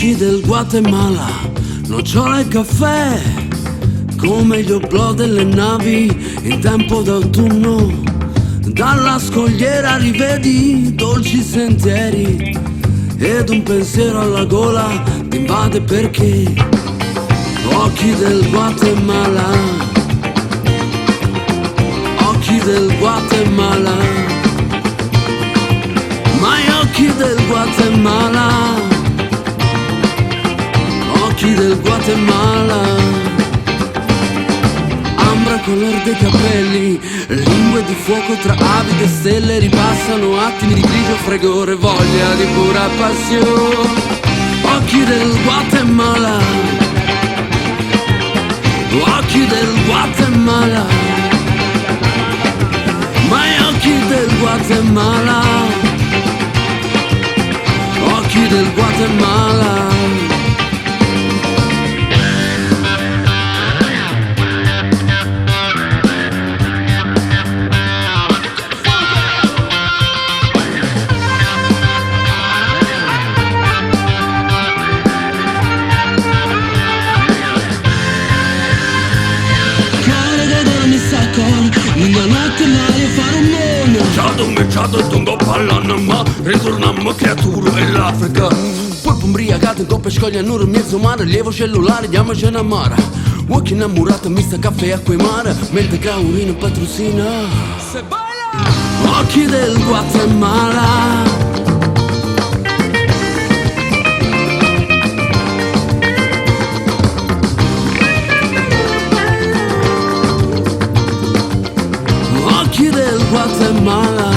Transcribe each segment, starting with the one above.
Occhi del Guatemala, nocciole e caffè, come gli oblò delle navi in tempo d'autunno. Dalla scogliera rivedi dolci sentieri ed un pensiero alla gola ti invade perché occhi del Guatemala, occhi del Guatemala, ma gli occhi del Guatemala, occhi del Guatemala. Ambra color dei capelli, lingue di fuoco tra avide stelle, ripassano attimi di grigio fregore, voglia di pura passione. Occhi del Guatemala, occhi del Guatemala, ma gli occhi del Guatemala, occhi del Guatemala. Una notte Mario fare un mondo. Ciao dungo parlano ma ritorniamo creature dell'Africa. Poi imbriagato in coppe scoglie a nero mezzo mare, lievo cellulare, diamoci una mara. Uochi innamorata, mista caffè, acqua e mare, mentre caurina e patrocina. Se baila! Occhi del Guatemala, occhi del Guatemala,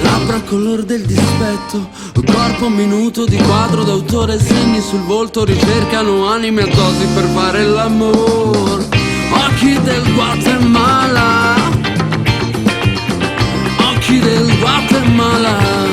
labbra color del dispetto, corpo minuto di quadro d'autore, segni sul volto ricercano anime a dosi per fare l'amore. Occhi del Guatemala, occhi del Guatemala.